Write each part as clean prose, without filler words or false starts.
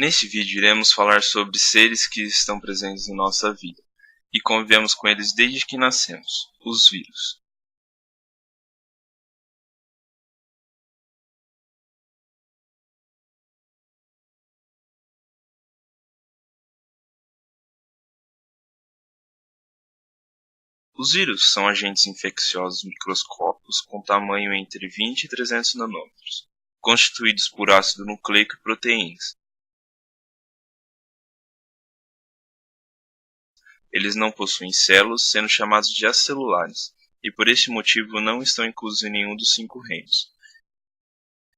Neste vídeo iremos falar sobre seres que estão presentes na nossa vida e convivemos com eles desde que nascemos, os vírus. Os vírus são agentes infecciosos microscópicos com tamanho entre 20 e 300 nanômetros, constituídos por ácido nucleico e proteínas. Eles não possuem células, sendo chamados de acelulares, e por este motivo não estão inclusos em nenhum dos 5 reinos.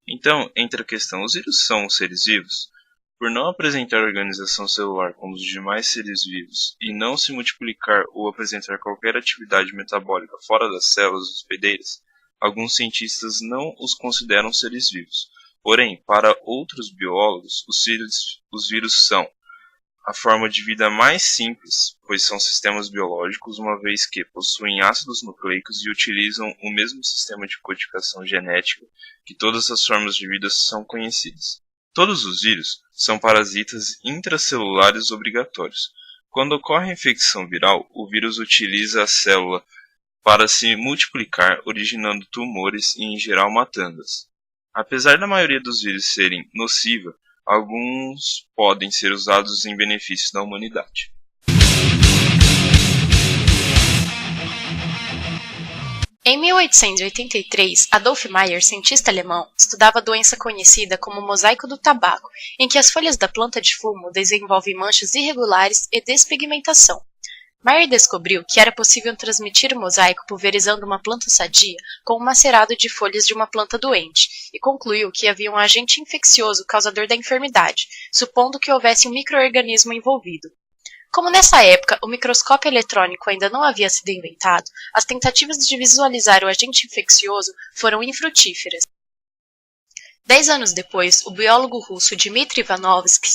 Então, entra a questão: os vírus são seres vivos? Por não apresentar organização celular como os demais seres vivos e não se multiplicar ou apresentar qualquer atividade metabólica fora das células hospedeiras, alguns cientistas não os consideram seres vivos. Porém, para outros biólogos, os vírus são a forma de vida mais simples, pois são sistemas biológicos, uma vez que possuem ácidos nucleicos e utilizam o mesmo sistema de codificação genética que todas as formas de vida são conhecidas. Todos os vírus são parasitas intracelulares obrigatórios. Quando ocorre a infecção viral, o vírus utiliza a célula para se multiplicar, originando tumores e, em geral, matando-as. Apesar da maioria dos vírus serem nociva, alguns podem ser usados em benefício da humanidade. Em 1883, Adolf Meyer, cientista alemão, estudava a doença conhecida como mosaico do tabaco, em que as folhas da planta de fumo desenvolvem manchas irregulares e despigmentação. Meyer descobriu que era possível transmitir o mosaico pulverizando uma planta sadia com o macerado de folhas de uma planta doente, e concluiu que havia um agente infeccioso causador da enfermidade, supondo que houvesse um micro-organismo envolvido. Como nessa época o microscópio eletrônico ainda não havia sido inventado, as tentativas de visualizar o agente infeccioso foram infrutíferas. 10 anos depois, o biólogo russo Dmitry Ivanovsky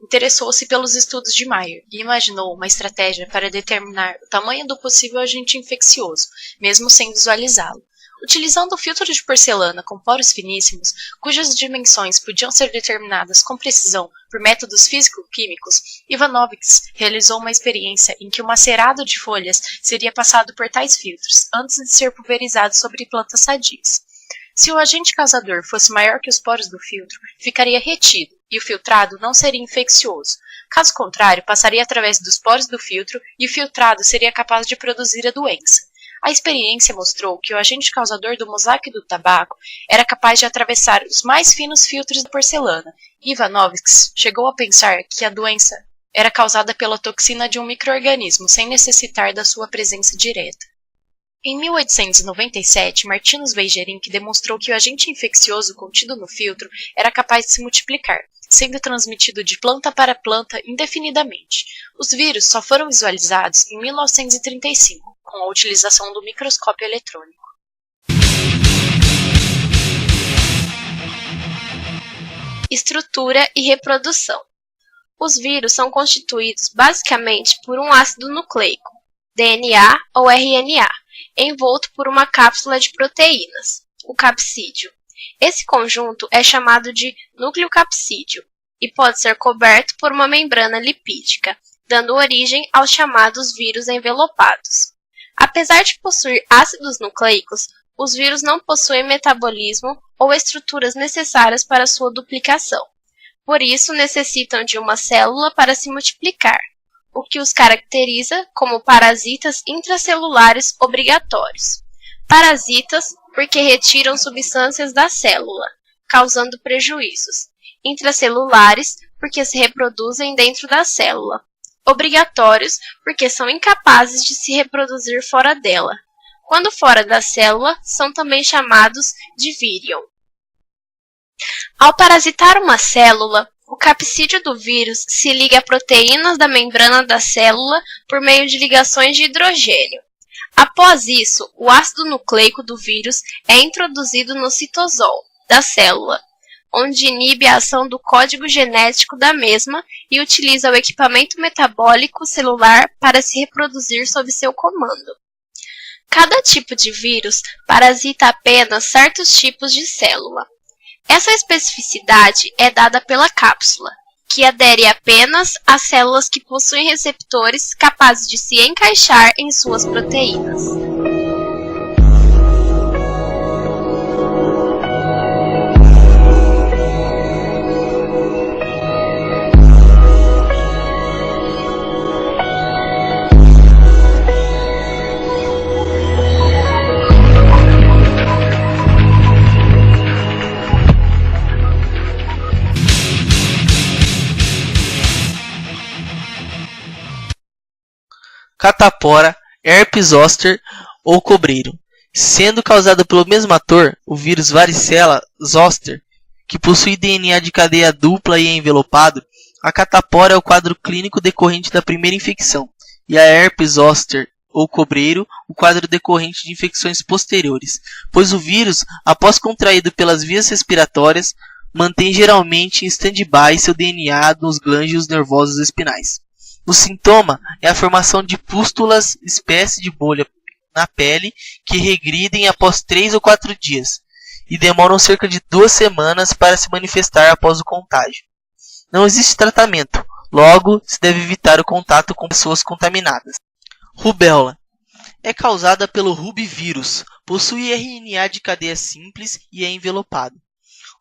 interessou-se pelos estudos de Meyer e imaginou uma estratégia para determinar o tamanho do possível agente infeccioso, mesmo sem visualizá-lo. Utilizando um filtro de porcelana com poros finíssimos, cujas dimensões podiam ser determinadas com precisão por métodos físico-químicos, Ivanovsky realizou uma experiência em que o macerado de folhas seria passado por tais filtros, antes de ser pulverizado sobre plantas sadias. Se o agente causador fosse maior que os poros do filtro, ficaria retido, e o filtrado não seria infeccioso. Caso contrário, passaria através dos poros do filtro e o filtrado seria capaz de produzir a doença. A experiência mostrou que o agente causador do mosaico do tabaco era capaz de atravessar os mais finos filtros da porcelana. Ivanovsky chegou a pensar que a doença era causada pela toxina de um micro-organismo, sem necessitar da sua presença direta. Em 1897, Martinus Weigerink demonstrou que o agente infeccioso contido no filtro era capaz de se multiplicar, sendo transmitido de planta para planta indefinidamente. Os vírus só foram visualizados em 1935, com a utilização do microscópio eletrônico. Estrutura e reprodução. Os vírus são constituídos basicamente por um ácido nucleico, DNA ou RNA, envolto por uma cápsula de proteínas, o capsídeo. Esse conjunto é chamado de núcleo capsídeo e pode ser coberto por uma membrana lipídica, dando origem aos chamados vírus envelopados. Apesar de possuir ácidos nucleicos, os vírus não possuem metabolismo ou estruturas necessárias para sua duplicação. Por isso, necessitam de uma célula para se multiplicar, o que os caracteriza como parasitas intracelulares obrigatórios. Parasitas porque retiram substâncias da célula, causando prejuízos. Intracelulares porque se reproduzem dentro da célula. Obrigatórios porque são incapazes de se reproduzir fora dela. Quando fora da célula, são também chamados de vírion. Ao parasitar uma célula, o capsídeo do vírus se liga a proteínas da membrana da célula por meio de ligações de hidrogênio. Após isso, o ácido nucleico do vírus é introduzido no citosol da célula, onde inibe a ação do código genético da mesma e utiliza o equipamento metabólico celular para se reproduzir sob seu comando. Cada tipo de vírus parasita apenas certos tipos de célula. Essa especificidade é dada pela cápsula, que adere apenas às células que possuem receptores capazes de se encaixar em suas proteínas. Catapora, herpes zoster ou cobreiro, sendo causada pelo mesmo ator, o vírus varicela zoster, que possui DNA de cadeia dupla e envelopado. A catapora é o quadro clínico decorrente da primeira infecção, e a herpes zoster ou cobreiro, o quadro decorrente de infecções posteriores, pois o vírus, após contraído pelas vias respiratórias, mantém geralmente em stand-by seu DNA nos glândulos nervosos espinais. O sintoma é a formação de pústulas, espécie de bolha na pele, que regridem após 3 ou 4 dias e demoram cerca de 2 semanas para se manifestar após o contágio. Não existe tratamento, logo se deve evitar o contato com pessoas contaminadas. Rubéola é causada pelo rubivírus, possui RNA de cadeia simples e é envelopado.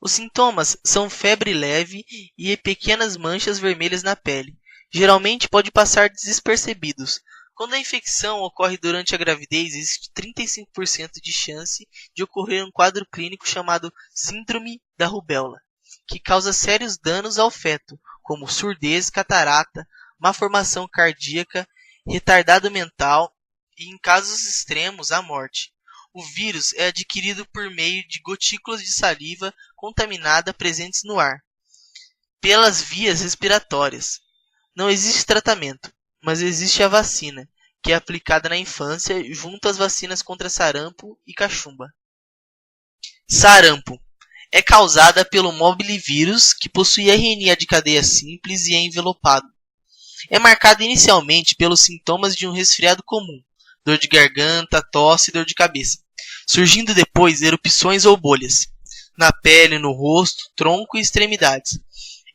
Os sintomas são febre leve e pequenas manchas vermelhas na pele. Geralmente pode passar despercebidos. Quando a infecção ocorre durante a gravidez, existe 35% de chance de ocorrer um quadro clínico chamado síndrome da rubéola, que causa sérios danos ao feto, como surdez, catarata, má formação cardíaca, retardado mental e, em casos extremos, a morte. O vírus é adquirido por meio de gotículas de saliva contaminada presentes no ar, pelas vias respiratórias. Não existe tratamento, mas existe a vacina, que é aplicada na infância junto às vacinas contra sarampo e cachumba. Sarampo é causada pelo mobilivírus, que possui RNA de cadeia simples e é envelopado. É marcada inicialmente pelos sintomas de um resfriado comum, dor de garganta, tosse e dor de cabeça, surgindo depois erupções ou bolhas, na pele, no rosto, tronco e extremidades.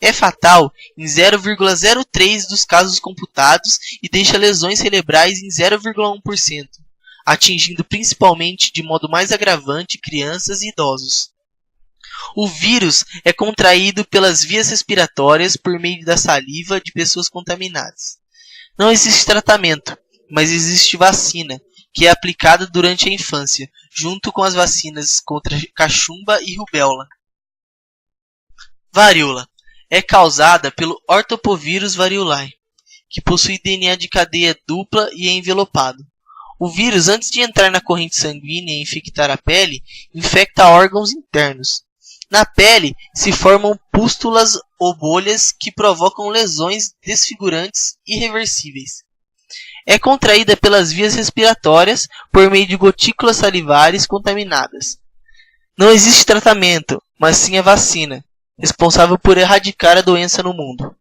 É fatal em 0,03 dos casos computados e deixa lesões cerebrais em 0,1%, atingindo principalmente de modo mais agravante crianças e idosos. O vírus é contraído pelas vias respiratórias por meio da saliva de pessoas contaminadas. Não existe tratamento, mas existe vacina, que é aplicada durante a infância, junto com as vacinas contra cachumba e rubéola. Varíola é causada pelo ortopovírus variolae, que possui DNA de cadeia dupla e é envelopado. O vírus, antes de entrar na corrente sanguínea e infectar a pele, infecta órgãos internos. Na pele se formam pústulas ou bolhas que provocam lesões desfigurantes irreversíveis. É contraída pelas vias respiratórias por meio de gotículas salivares contaminadas. Não existe tratamento, mas sim a vacina, responsável por erradicar a doença no mundo.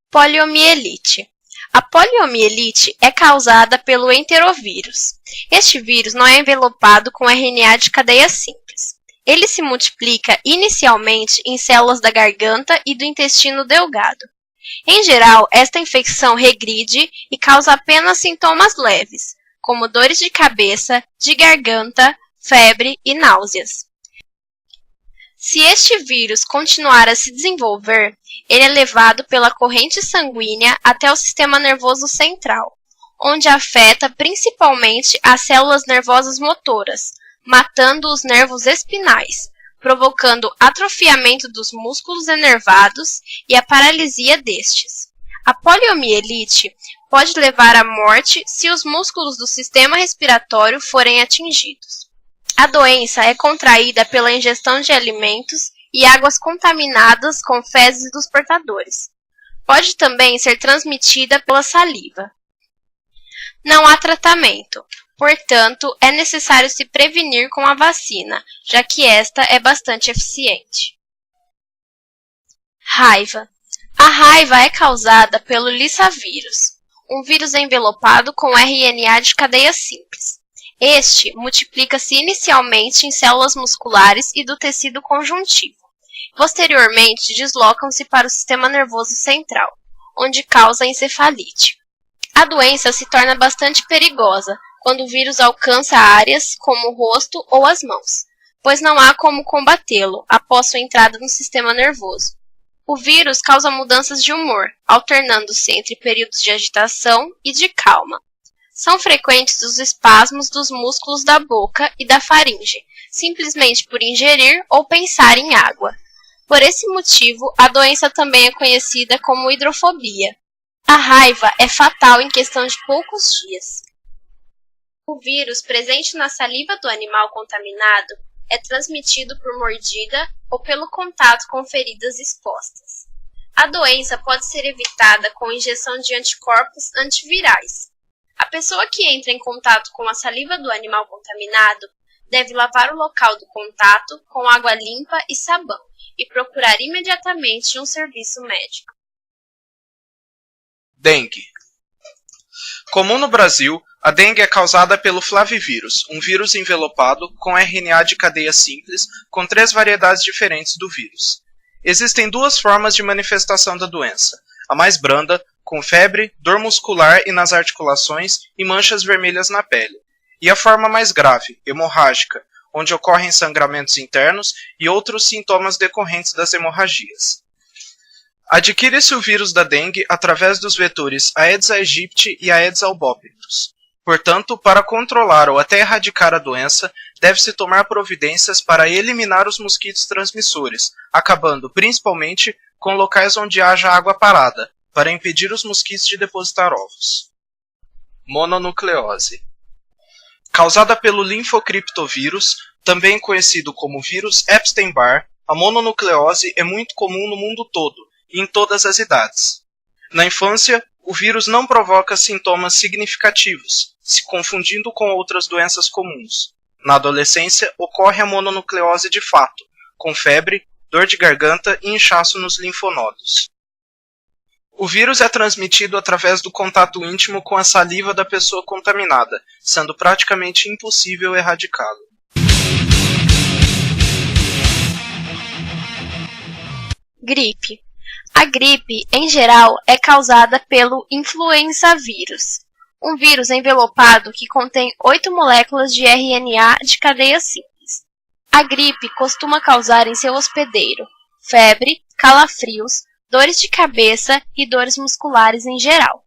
Poliomielite. A poliomielite é causada pelo enterovírus. Este vírus não é envelopado com RNA de cadeia simples. Ele se multiplica inicialmente em células da garganta e do intestino delgado. Em geral, esta infecção regride e causa apenas sintomas leves, como dores de cabeça, de garganta, febre e náuseas. Se este vírus continuar a se desenvolver, ele é levado pela corrente sanguínea até o sistema nervoso central, onde afeta principalmente as células nervosas motoras, matando os nervos espinais, provocando atrofiamento dos músculos enervados e a paralisia destes. A poliomielite pode levar à morte se os músculos do sistema respiratório forem atingidos. A doença é contraída pela ingestão de alimentos e águas contaminadas com fezes dos portadores. Pode também ser transmitida pela saliva. Não há tratamento, portanto, é necessário se prevenir com a vacina, já que esta é bastante eficiente. Raiva. A raiva é causada pelo lissavírus, um vírus envelopado com RNA de cadeia simples. Este multiplica-se inicialmente em células musculares e do tecido conjuntivo. Posteriormente, deslocam-se para o sistema nervoso central, onde causa encefalite. A doença se torna bastante perigosa quando o vírus alcança áreas como o rosto ou as mãos, pois não há como combatê-lo após sua entrada no sistema nervoso. O vírus causa mudanças de humor, alternando-se entre períodos de agitação e de calma. São frequentes os espasmos dos músculos da boca e da faringe, simplesmente por ingerir ou pensar em água. Por esse motivo, a doença também é conhecida como hidrofobia. A raiva é fatal em questão de poucos dias. O vírus presente na saliva do animal contaminado é transmitido por mordida ou pelo contato com feridas expostas. A doença pode ser evitada com injeção de anticorpos antivirais. A pessoa que entra em contato com a saliva do animal contaminado deve lavar o local do contato com água limpa e sabão e procurar imediatamente um serviço médico. Dengue. Comum no Brasil, a dengue é causada pelo flavivírus, um vírus envelopado com RNA de cadeia simples com 3 variedades diferentes do vírus. Existem 2 formas de manifestação da doença, a mais branda, com febre, dor muscular e nas articulações e manchas vermelhas na pele, e a forma mais grave, hemorrágica, onde ocorrem sangramentos internos e outros sintomas decorrentes das hemorragias. Adquire-se o vírus da dengue através dos vetores Aedes aegypti e Aedes albopictus. Portanto, para controlar ou até erradicar a doença, deve-se tomar providências para eliminar os mosquitos transmissores, acabando principalmente com locais onde haja água parada, para impedir os mosquitos de depositar ovos. Mononucleose. Causada pelo linfocriptovírus, também conhecido como vírus Epstein-Barr, a mononucleose é muito comum no mundo todo e em todas as idades. Na infância, o vírus não provoca sintomas significativos, se confundindo com outras doenças comuns. Na adolescência, ocorre a mononucleose de fato, com febre, dor de garganta e inchaço nos linfonodos. O vírus é transmitido através do contato íntimo com a saliva da pessoa contaminada, sendo praticamente impossível erradicá-lo. Gripe. A gripe, em geral, é causada pelo influenza vírus, um vírus envelopado que contém 8 moléculas de RNA de cadeia simples. A gripe costuma causar em seu hospedeiro febre, calafrios, dores de cabeça e dores musculares em geral.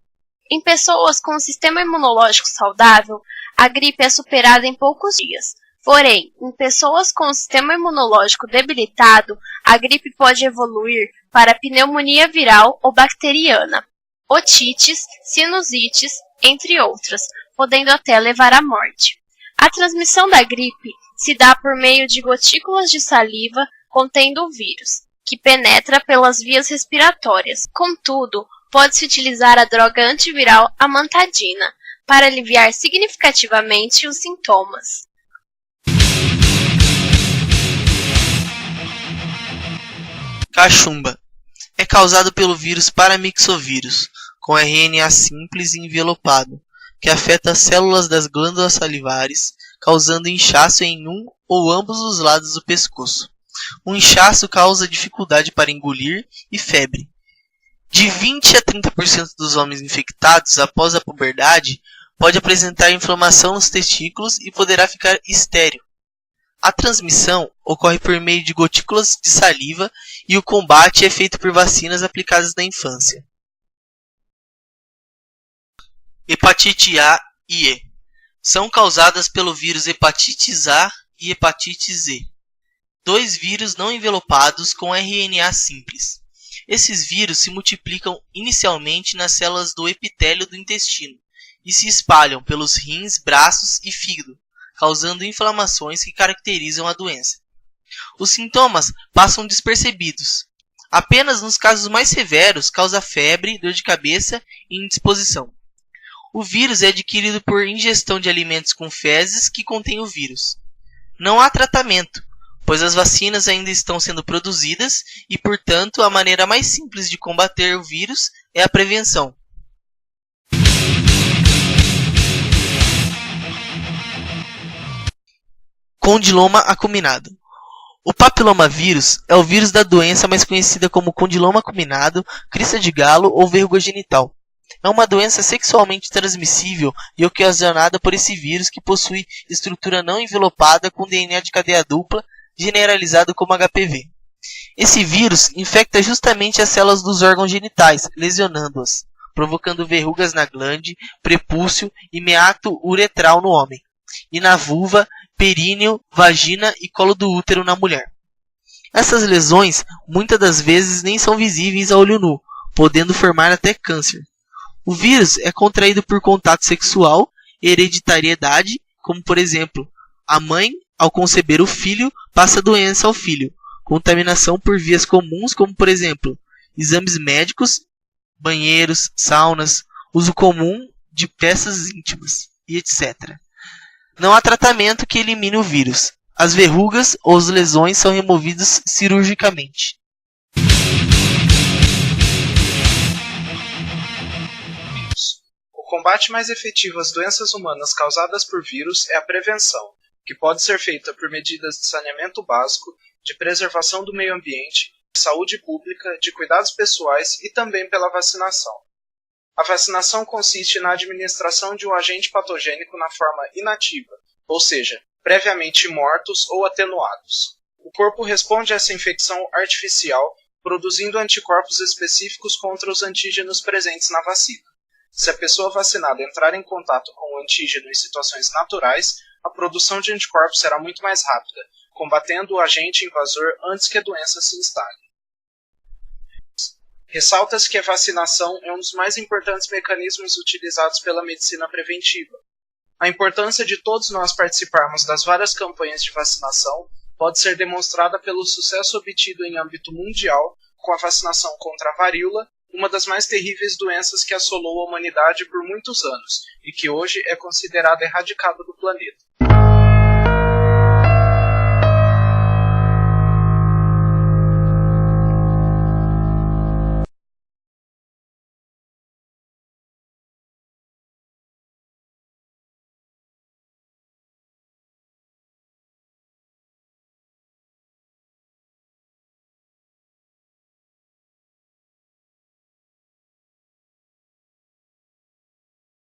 Em pessoas com um sistema imunológico saudável, a gripe é superada em poucos dias. Porém, em pessoas com um sistema imunológico debilitado, a gripe pode evoluir para pneumonia viral ou bacteriana, otites, sinusites, entre outras, podendo até levar à morte. A transmissão da gripe se dá por meio de gotículas de saliva contendo o vírus, que penetra pelas vias respiratórias. Contudo, pode-se utilizar a droga antiviral amantadina para aliviar significativamente os sintomas. Cachumba. É causado pelo vírus paramyxovírus, com RNA simples e envelopado, que afeta as células das glândulas salivares, causando inchaço em um ou ambos os lados do pescoço. O inchaço causa dificuldade para engolir e febre. De 20 a 30% dos homens infectados após a puberdade pode apresentar inflamação nos testículos e poderá ficar estéril. A transmissão ocorre por meio de gotículas de saliva e o combate é feito por vacinas aplicadas na infância. Hepatite A e E são causadas pelo vírus hepatites A e hepatites Z, 2 vírus não envelopados com RNA simples. Esses vírus se multiplicam inicialmente nas células do epitélio do intestino e se espalham pelos rins, braços e fígado, causando inflamações que caracterizam a doença. Os sintomas passam despercebidos. Apenas nos casos mais severos causa febre, dor de cabeça e indisposição. O vírus é adquirido por ingestão de alimentos com fezes que contêm o vírus. Não há tratamento, pois as vacinas ainda estão sendo produzidas e, portanto, a maneira mais simples de combater o vírus é a prevenção. condiloma acuminado. O papilomavírus é o vírus da doença mais conhecida como condiloma acuminado, crista de galo ou verruga genital. É uma doença sexualmente transmissível e ocasionada por esse vírus que possui estrutura não envelopada com DNA de cadeia dupla, generalizado como HPV. Esse vírus infecta justamente as células dos órgãos genitais, lesionando-as, provocando verrugas na glande, prepúcio e meato uretral no homem, e na vulva, períneo, vagina e colo do útero na mulher. Essas lesões muitas das vezes nem são visíveis a olho nu, podendo formar até câncer. O vírus é contraído por contato sexual e hereditariedade, como por exemplo, a mãe, ao conceber o filho, passa a doença ao filho. Contaminação por vias comuns, como por exemplo, exames médicos, banheiros, saunas, uso comum de peças íntimas e etc. Não há tratamento que elimine o vírus. As verrugas ou as lesões são removidas cirurgicamente. O combate mais efetivo às doenças humanas causadas por vírus é a prevenção, que pode ser feita por medidas de saneamento básico, de preservação do meio ambiente, de saúde pública, de cuidados pessoais e também pela vacinação. A vacinação consiste na administração de um agente patogênico na forma inativa, ou seja, previamente mortos ou atenuados. O corpo responde a essa infecção artificial, produzindo anticorpos específicos contra os antígenos presentes na vacina. Se a pessoa vacinada entrar em contato com o antígeno em situações naturais, a produção de anticorpos será muito mais rápida, combatendo o agente invasor antes que a doença se instale. Ressalta-se que a vacinação é um dos mais importantes mecanismos utilizados pela medicina preventiva. A importância de todos nós participarmos das várias campanhas de vacinação pode ser demonstrada pelo sucesso obtido em âmbito mundial com a vacinação contra a varíola, uma das mais terríveis doenças que assolou a humanidade por muitos anos e que hoje é considerada erradicada do planeta.